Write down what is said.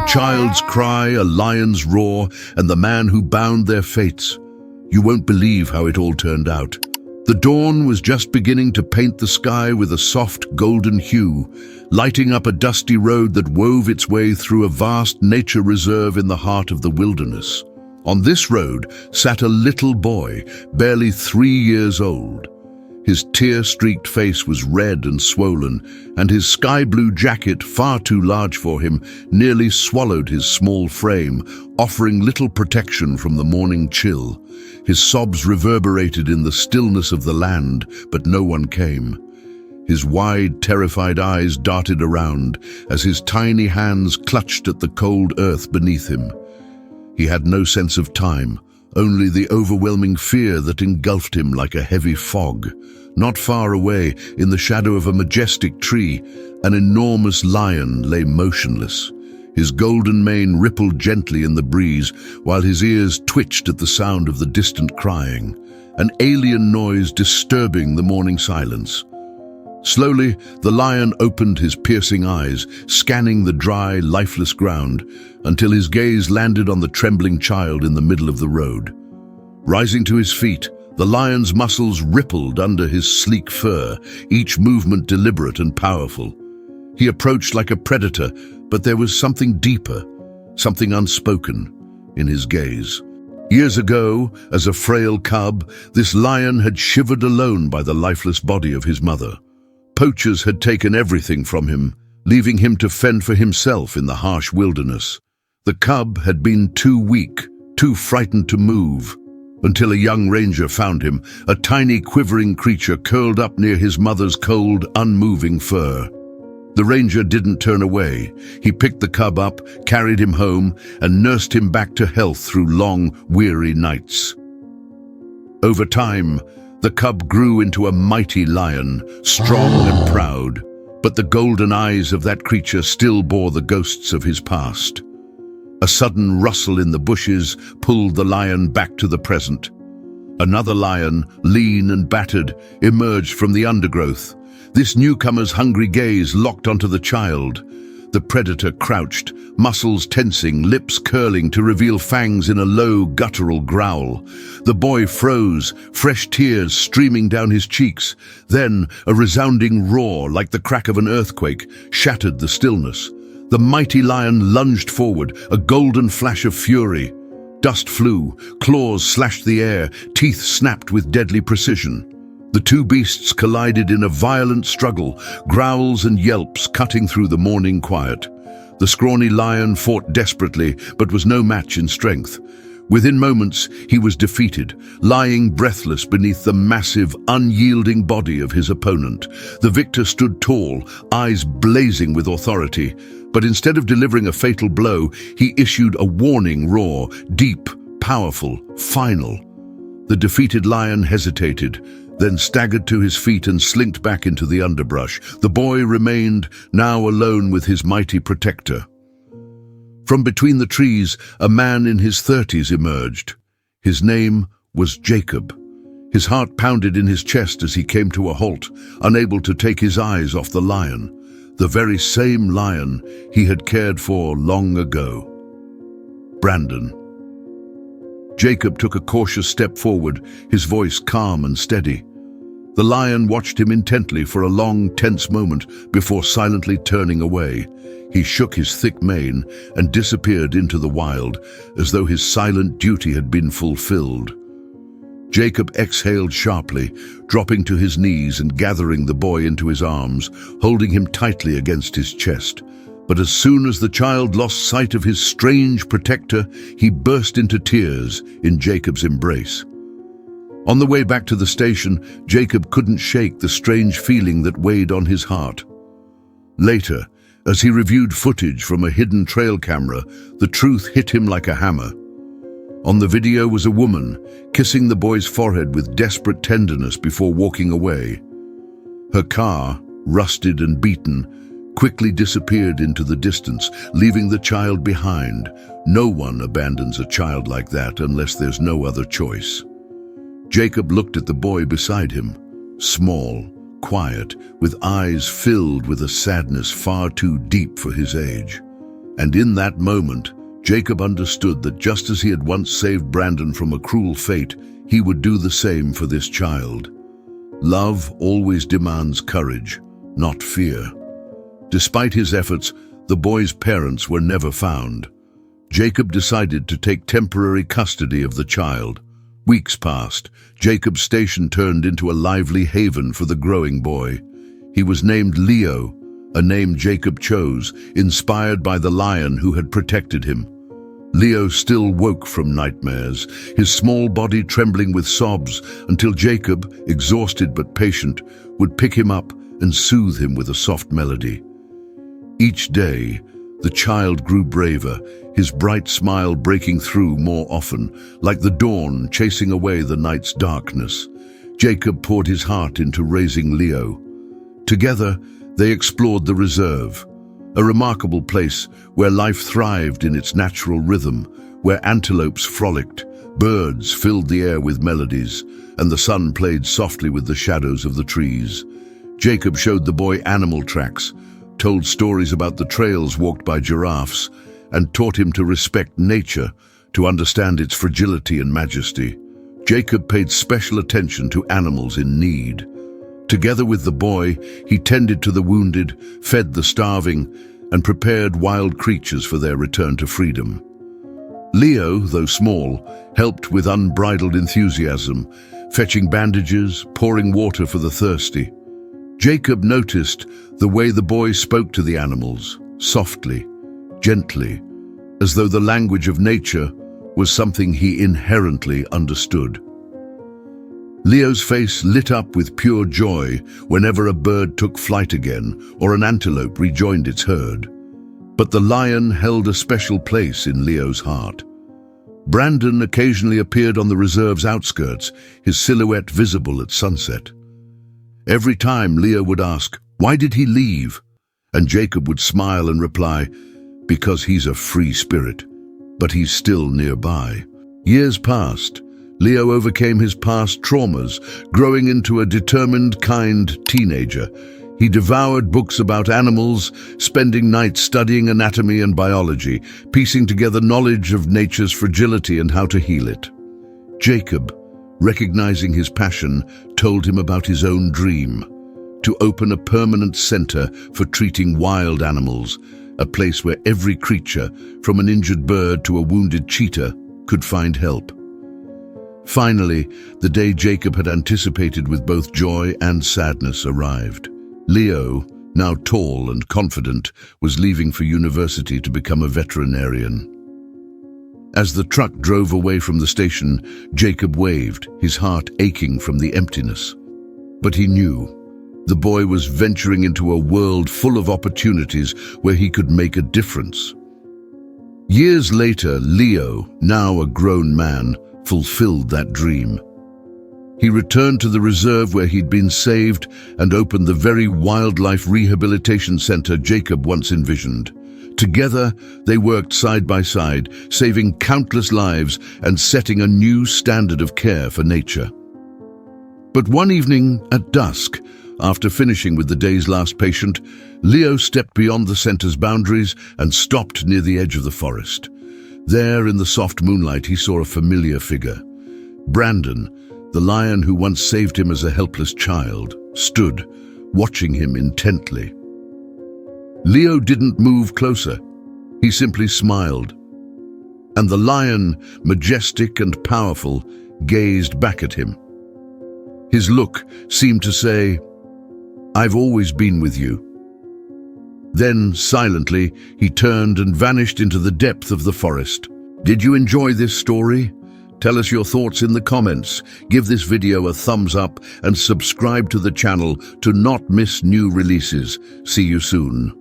child's cry, a lion's roar, and the man who bound their fates. You won't believe how it all turned out. The dawn was just beginning to paint the sky with a soft golden hue, lighting up a dusty road that wove its way through a vast nature reserve in the heart of the wilderness. On this road sat a little boy, barely 3 years old. His tear-streaked face was red and swollen, and his sky-blue jacket, far too large for him, nearly swallowed his small frame, offering little protection from the morning chill. His sobs reverberated in the stillness of the land, but no one came. His wide, terrified eyes darted around as his tiny hands clutched at the cold earth beneath him. He had no sense of time, only the overwhelming fear that engulfed him like a heavy fog. Not far away, in the shadow of a majestic tree, an enormous lion lay motionless. His golden mane rippled gently in the breeze, while his ears twitched at the sound of the distant crying, an alien noise disturbing the morning silence. Slowly, the lion opened his piercing eyes, scanning the dry, lifeless ground, until his gaze landed on the trembling child in the middle of the road. Rising to his feet, the lion's muscles rippled under his sleek fur, each movement deliberate and powerful. He approached like a predator, but there was something deeper, something unspoken, in his gaze. Years ago, as a frail cub, this lion had shivered alone by the lifeless body of his mother. Poachers had taken everything from him, leaving him to fend for himself in the harsh wilderness. The cub had been too weak, too frightened to move, until a young ranger found him, a tiny quivering creature curled up near his mother's cold, unmoving fur. The ranger didn't turn away. He picked the cub up, carried him home, and nursed him back to health through long, weary nights. Over time, the cub grew into a mighty lion, strong and proud, but the golden eyes of that creature still bore the ghosts of his past. A sudden rustle in the bushes pulled the lion back to the present. Another lion, lean and battered, emerged from the undergrowth. This newcomer's hungry gaze locked onto the child. The predator crouched, muscles tensing, lips curling to reveal fangs in a low, guttural growl. The boy froze, fresh tears streaming down his cheeks. Then, a resounding roar, like the crack of an earthquake, shattered the stillness. The mighty lion lunged forward, a golden flash of fury. Dust flew, claws slashed the air, teeth snapped with deadly precision. The two beasts collided in a violent struggle, growls and yelps cutting through the morning quiet. The scrawny lion fought desperately, but was no match in strength. Within moments, he was defeated, lying breathless beneath the massive, unyielding body of his opponent. The victor stood tall, eyes blazing with authority, but instead of delivering a fatal blow, he issued a warning roar, deep, powerful, final. The defeated lion hesitated, then staggered to his feet and slinked back into the underbrush. The boy remained, now alone with his mighty protector. From between the trees, a man in his 30s emerged. His name was Jacob. His heart pounded in his chest as he came to a halt, unable to take his eyes off the lion, the very same lion he had cared for long ago. Brandon. Jacob took a cautious step forward, his voice calm and steady. The lion watched him intently for a long, tense moment before silently turning away. He shook his thick mane and disappeared into the wild, as though his silent duty had been fulfilled. Jacob exhaled sharply, dropping to his knees and gathering the boy into his arms, holding him tightly against his chest. But as soon as the child lost sight of his strange protector, he burst into tears in Jacob's embrace. On the way back to the station, Jacob couldn't shake the strange feeling that weighed on his heart. Later, as he reviewed footage from a hidden trail camera, the truth hit him like a hammer. On the video was a woman kissing the boy's forehead with desperate tenderness before walking away. Her car, rusted and beaten, quickly disappeared into the distance, leaving the child behind. No one abandons a child like that unless there's no other choice. Jacob looked at the boy beside him, small, quiet, with eyes filled with a sadness far too deep for his age. And in that moment, Jacob understood that just as he had once saved Brandon from a cruel fate, he would do the same for this child. Love always demands courage, not fear. Despite his efforts, the boy's parents were never found. Jacob decided to take temporary custody of the child. Weeks passed. Jacob's station turned into a lively haven for the growing boy. He was named Leo, a name Jacob chose, inspired by the lion who had protected him. Leo still woke from nightmares, his small body trembling with sobs, until Jacob, exhausted but patient, would pick him up and soothe him with a soft melody. Each day, the child grew braver, his bright smile breaking through more often, like the dawn chasing away the night's darkness. Jacob poured his heart into raising Leo. Together, they explored the reserve, a remarkable place where life thrived in its natural rhythm, where antelopes frolicked, birds filled the air with melodies, and the sun played softly with the shadows of the trees. Jacob showed the boy animal tracks, told stories about the trails walked by giraffes, and taught him to respect nature, to understand its fragility and majesty. Jacob paid special attention to animals in need. Together with the boy, he tended to the wounded, fed the starving, and prepared wild creatures for their return to freedom. Leo, though small, helped with unbridled enthusiasm, fetching bandages, pouring water for the thirsty. Jacob noticed the way the boy spoke to the animals, softly, gently, as though the language of nature was something he inherently understood. Leo's face lit up with pure joy whenever a bird took flight again or an antelope rejoined its herd. But the lion held a special place in Leo's heart. Brandon occasionally appeared on the reserve's outskirts, his silhouette visible at sunset. Every time Leo would ask, "Why did he leave?" And Jacob would smile and reply, "Because he's a free spirit, but he's still nearby." Years passed. Leo overcame his past traumas, growing into a determined, kind teenager. He devoured books about animals, spending nights studying anatomy and biology, piecing together knowledge of nature's fragility and how to heal it. Jacob, recognizing his passion, told him about his own dream: to open a permanent center for treating wild animals, a place where every creature, from an injured bird to a wounded cheetah, could find help. Finally, the day Jacob had anticipated with both joy and sadness arrived. Leo, now tall and confident, was leaving for university to become a veterinarian. As the truck drove away from the station, Jacob waved, his heart aching from the emptiness. But he knew the boy was venturing into a world full of opportunities where he could make a difference. Years later, Leo, now a grown man, fulfilled that dream. He returned to the reserve where he'd been saved and opened the very wildlife rehabilitation center Jacob once envisioned. Together, they worked side by side, saving countless lives and setting a new standard of care for nature. But one evening at dusk, after finishing with the day's last patient, Leo stepped beyond the center's boundaries and stopped near the edge of the forest. There, in the soft moonlight, he saw a familiar figure. Brandon, the lion who once saved him as a helpless child, stood, watching him intently. Leo didn't move closer. He simply smiled. And the lion, majestic and powerful, gazed back at him. His look seemed to say, "I've always been with you." Then, silently, he turned and vanished into the depth of the forest. Did you enjoy this story? Tell us your thoughts in the comments. Give this video a thumbs up and subscribe to the channel to not miss new releases. See you soon.